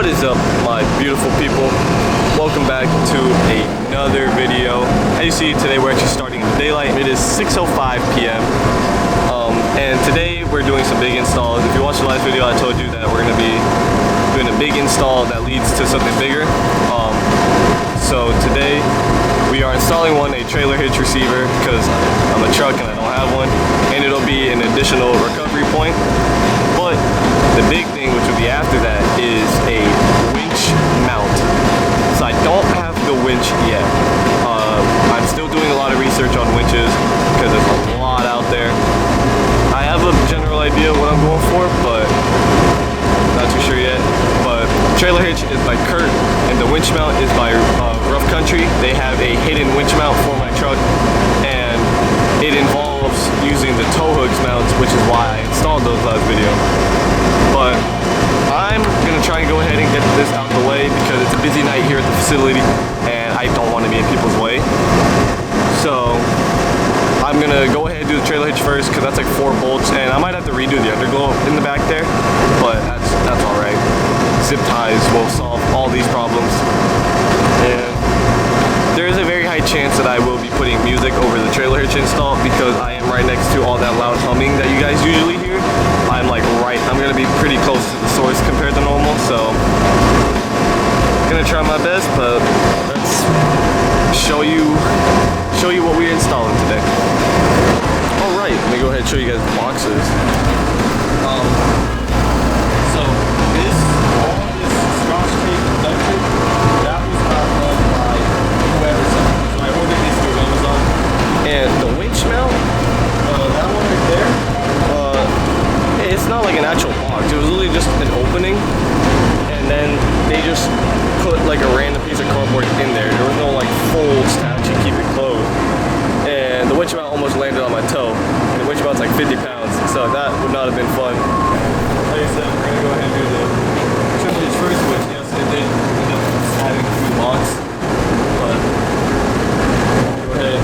What is up, my beautiful people? Welcome back to another video. As you see, today we're actually starting in the daylight. It is 6:05 p.m. And today we're doing some big installs. If you watched the last video, I told you that we're going to be doing a big install that leads to something bigger. So today we are installing a trailer hitch receiver because I'm a truck and I don't have one, and it'll be an additional recovery point. But the big thing, which will be after that, is a winch mount. So I don't have the winch yet. I'm still doing a lot of research on winches because there's a lot out there. I have a general idea of what I'm going for, but not too sure yet. But trailer hitch is by Kurt, and the winch mount is by Rough Country. They have a hidden winch mount for my truck, and it involves using the tow hooks mounts, which is why I installed those last video. But I'm gonna try and go ahead and get this out the way because it's a busy night here at the facility and I don't want to be in people's way. So I'm gonna go ahead and do the trailer hitch first because that's like 4 bolts, and I might have to redo the underglow in the back there, but that's all right. Zip ties will solve all these problems, and there is a very high chance that I will be putting music over the trailer hitch install because I am right next to all that loud humming that you guys usually hear. I'm gonna be pretty close to the source compared to normal, so gonna try my best, but let's show you what we're installing today. All right, let me go ahead and show you guys the boxes. So all this scotch tape conductor, that was not done by whoever sent it. So I ordered these through Amazon. And the winch mount, that one right there, it's not like an actual box. It was literally just an opening, and then they just put like a random piece of cardboard in there. There was no like folds to actually keep it closed. And the winch mount almost landed on my toe. And the winch mount's like 50 pounds, so that would not have been fun. Like I said, we're gonna go ahead and do the trailer hitch first, which yes, it did end up adding a few blocks. But go ahead,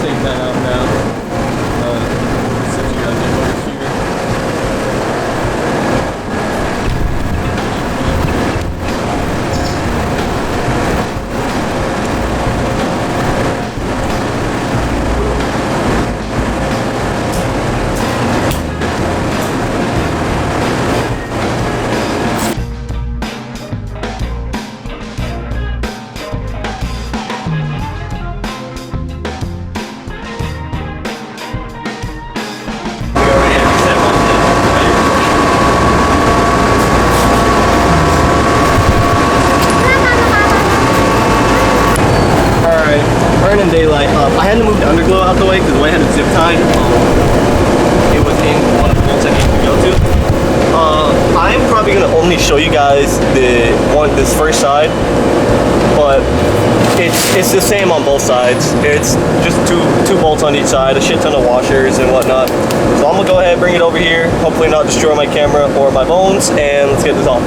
take that out now. Since you guys get over here. In daylight, I had to move the underglow out the way because the way I had it zip tied, it was in one of the bolts I needed to go to. I'm probably gonna only show you guys this first side, but it's the same on both sides. It's just two bolts on each side, a shit ton of washers and whatnot. So I'm gonna go ahead and bring it over here, hopefully not destroy my camera or my bones, and let's get this off.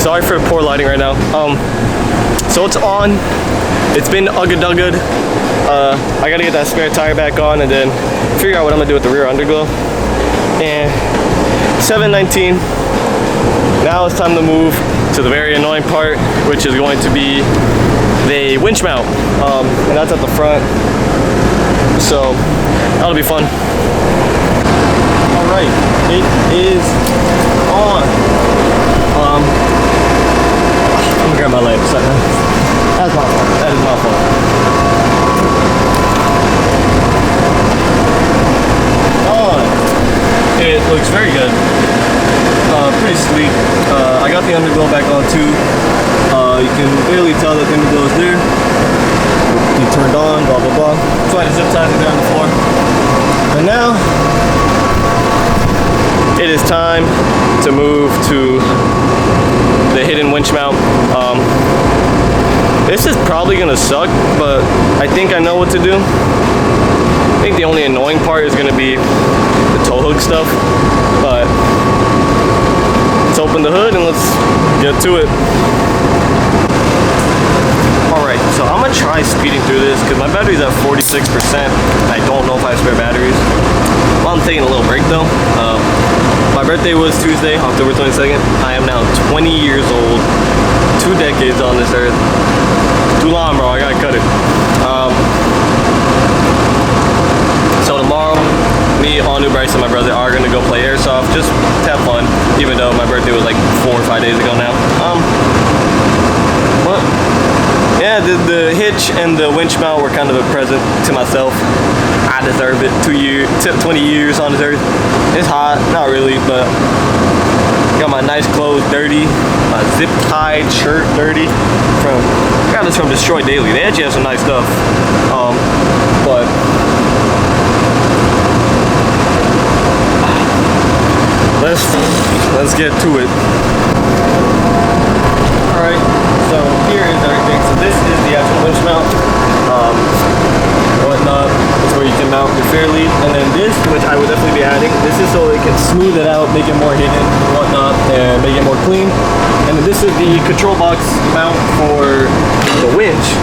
Sorry for poor lighting right now. So it's on. It's been ugga-dugged. I gotta get that spare tire back on and then figure out what I'm gonna do with the rear underglow. And 7:19. Now it's time to move to the very annoying part, which is going to be the winch mount. And that's at the front. So that'll be fun. Alright, it is on. I'm gonna grab my leg. That's my fault. That is my fault. On. It looks very good. Pretty sleek. I got the underglow back on too. You can barely tell that the underglow is there. He turned on, blah blah blah. So I had zip ties there on the floor. And now it is time to move to the hidden winch mount. This is probably gonna suck, but I think I know what to do. I think the only annoying part is gonna be the tow hook stuff, but let's open the hood and let's get to it. Alright, so I'm gonna try speeding through this because my battery's at 46%. I don't know if I have spare batteries. Well, I'm taking a little break though. My birthday was Tuesday, October 22nd. I am now 20 years old. 2 decades on this earth. Too long, bro. I gotta cut it. So tomorrow, me, Anu, Bryce, and my brother are gonna go play airsoft. Just to have fun, even though my birthday was like 4 or 5 days ago now. What? Yeah, the hitch and the winch mount were kind of a present to myself. I deserve it. 20 years on this earth. It's hot, not really, but got my nice clothes dirty, my zip tied shirt dirty. Got this from Destroy Daily. They actually have some nice stuff. But let's get to it. Alright, so here is everything. So this is the actual winch mount. Whatnot. That's where you can mount your fair lead. And then this, which I would definitely be adding, this is so it can smooth it out, make it more hidden and whatnot, and make it more clean. And then this is the control box mount for the winch.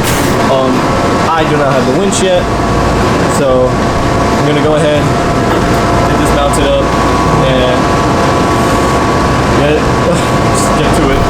I do not have the winch yet, so I'm gonna go ahead, get this mounted up, and just get to it.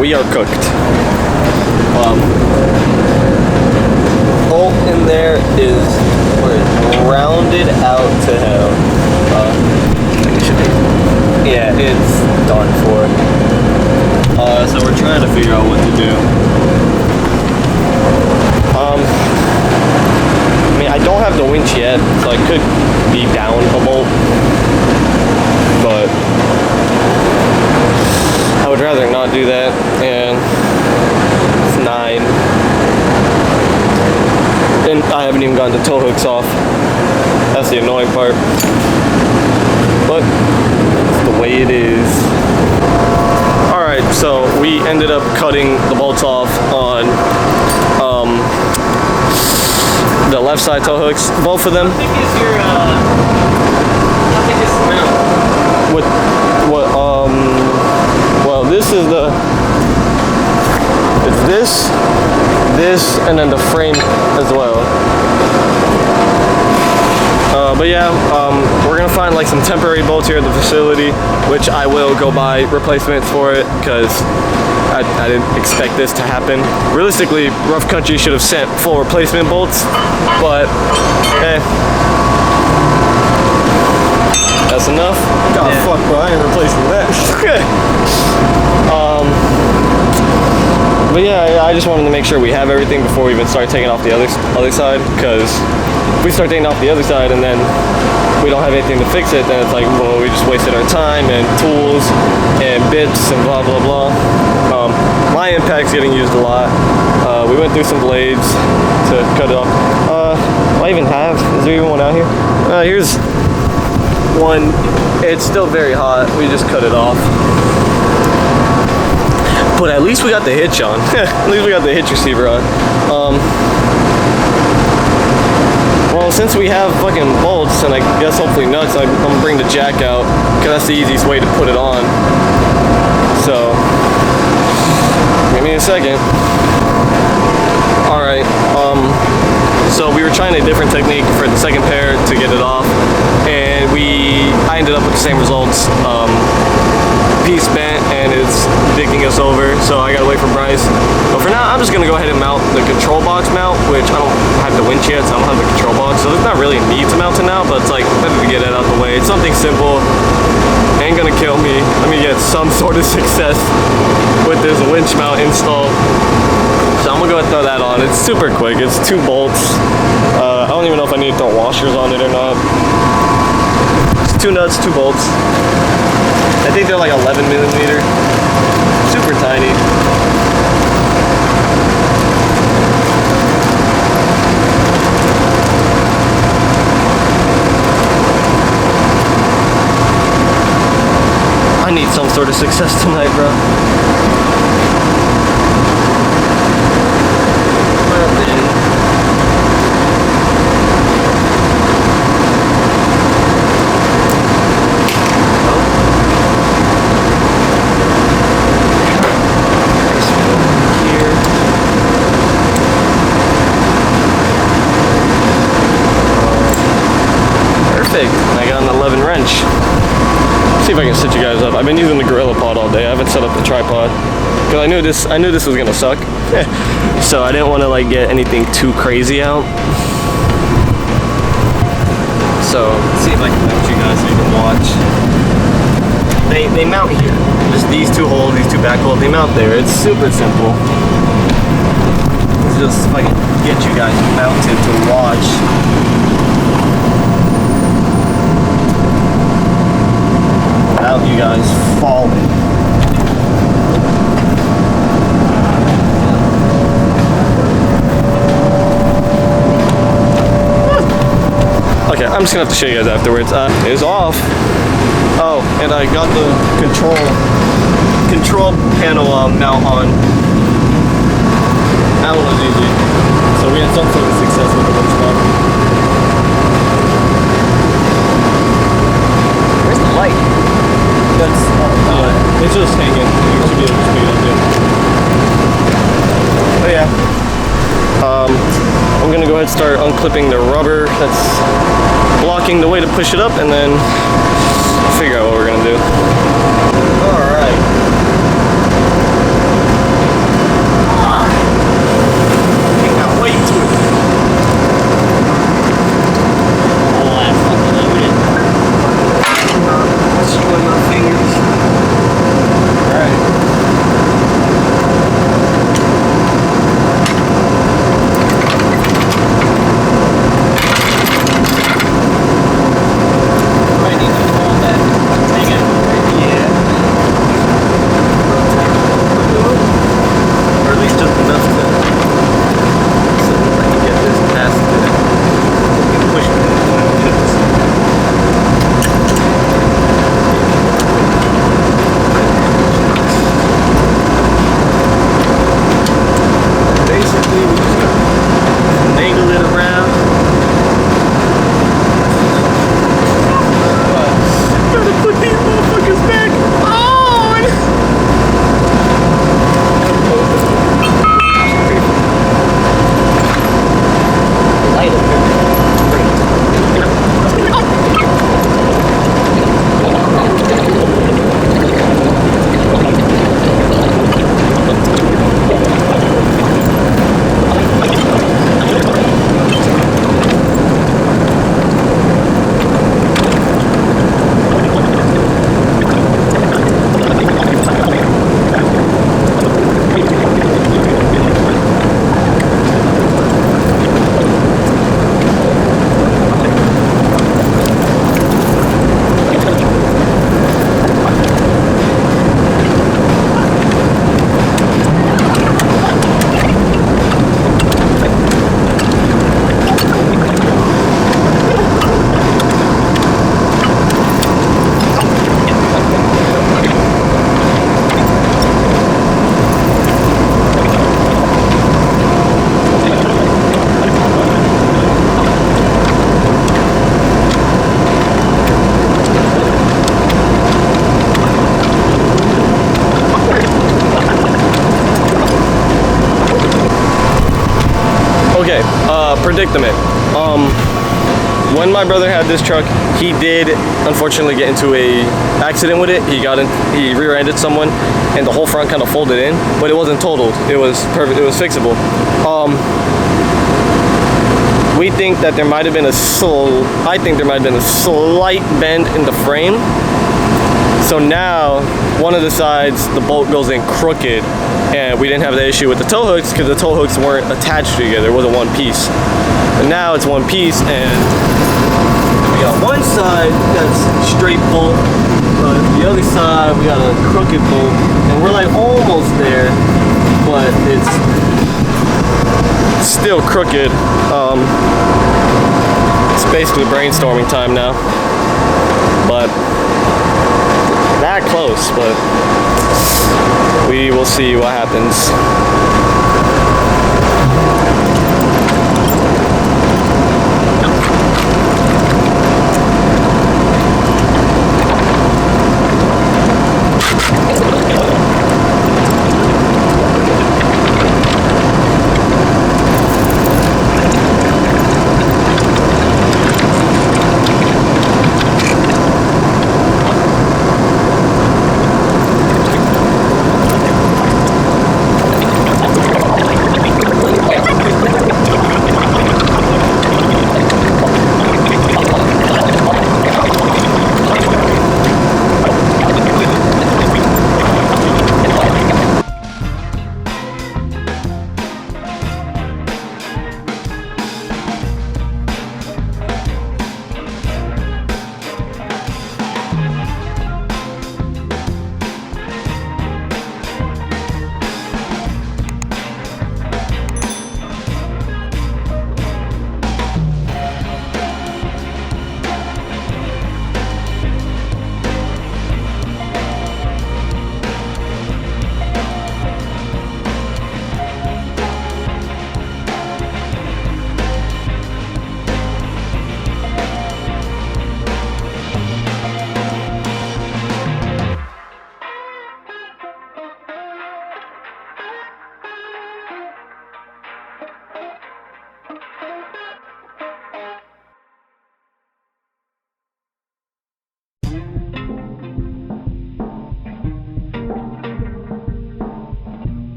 We are cooked. Bolt in there is rounded out to hell. Yeah, it's done for. So we're trying to figure out what to do. I mean, I don't have the winch yet, so I could be down a bolt, but I would rather not do that, and it's 9. And I haven't even gotten the tow hooks off. That's the annoying part. But it's the way it is. Alright, so we ended up cutting the bolts off on the left side tow hooks, both of them. How thick is your, how thick is the mount? Well, this is it's this, and then the frame as well. But yeah, we're gonna find like some temporary bolts here at the facility, which I will go buy replacements for it, because I didn't expect this to happen. Realistically, Rough Country should have sent full replacement bolts, but hey, that's enough. God, yeah. Fuck, bro, I ain't replacing that. But yeah, I just wanted to make sure we have everything before we even start taking off the other side, because if we start taking off the other side and then we don't have anything to fix it, then it's like, well, we just wasted our time and tools and bits and blah blah blah. My impact's getting used a lot. We went through some blades to cut it off. Do I even have? Is there even one out here? Here's one. It's still very hot. We just cut it off. But at least we got the hitch on. At least we got the hitch receiver on. Well, since we have fucking bolts and I guess hopefully nuts, I'm gonna bring the jack out because that's the easiest way to put it on. So, give me a second. All right. So we were trying a different technique for the second pair to get it off, and I ended up with the same results. Piece bent and it's dicking us over, so I gotta wait for Bryce. But for now, I'm just gonna go ahead and mount the control box mount, which I don't have the winch yet, so I don't have the control box, so there's not really a need to mount it now, but it's like better to get it out the way. It's something simple, ain't gonna kill me. Let me get some sort of success with this winch mount installed. So I'm gonna go ahead and throw that on. It's super quick, it's 2 bolts. I don't even know if I need to throw washers on it or not. It's 2 nuts, 2 bolts. I think they're like 11 millimeter, super tiny. I need some sort of success tonight, bro. And I got an 11 wrench. See if I can set you guys up. I've been using the Gorilla Pod all day. I haven't set up the tripod because I knew this was gonna suck. So I didn't want to like get anything too crazy out. So let's see if I can mount you guys so you can watch. They mount here. Just these 2 holes, these 2 back holes. They mount there. It's super simple. Let's just if I can get you guys mounted to watch. Without you guys falling. Okay, I'm just gonna have to show you guys afterwards. It's off. Oh, and I got the control panel mount on. That one was easy. So we had some sort of success with the winch mount. Where's the light? That's it's just hanging. You should be able to speed up there. But yeah, I'm gonna go ahead and start unclipping the rubber that's blocking the way to push it up, and then figure out what we're gonna do. All right. Can't wait to it. Oh, I fucking loaded. Screwing my fingers. Alright. Might need to hold that thing in. Yeah. predicament. When my brother had this truck, he did unfortunately get into a accident with it. He rear-ended someone, and the whole front kind of folded in, but it wasn't totaled. It was perfect. It was fixable. We think that there might have been I think there might have been a slight bend in the frame. So now, one of the sides, the bolt goes in crooked, and we didn't have the issue with the tow hooks because the tow hooks weren't attached together. It wasn't one piece. But now it's one piece, and we got one side that's straight bolt, but the other side we got a crooked bolt, and we're like almost there, but it's still crooked. It's basically brainstorming time now, but that close, but we will see what happens.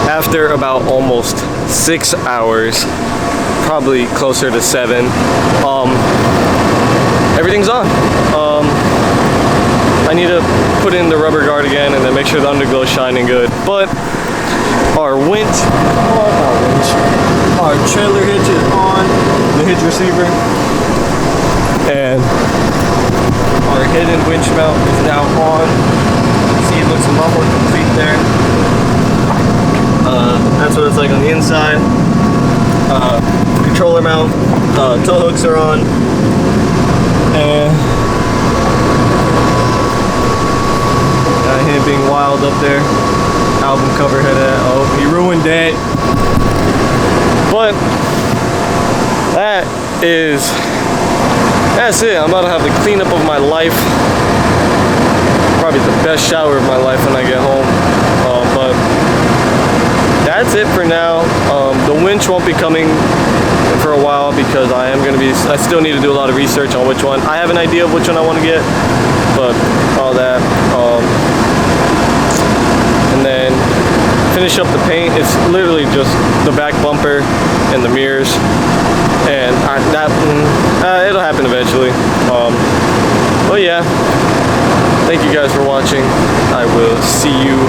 After about almost 6 hours, probably closer to 7, everything's on. I need to put in the rubber guard again and then make sure the underglow is shining good. But our winch, our trailer hitch is on, the hitch receiver, and our hidden winch mount is now on. See, it looks a lot more complete there. That's what it's like on the inside. Controller mount, tow hooks are on, and him being wild up there. Album cover had that. Oh, he ruined it. But that's it. I'm about to have the cleanup of my life. Probably the best shower of my life when I get home. But that's it for now. The winch won't be coming for a while because I still need to do a lot of research on which one. I have an idea of which one I want to get, but all that. And then finish up the paint. It's literally just the back bumper and the mirrors, and it'll happen eventually. But yeah, thank you guys for watching. I will see you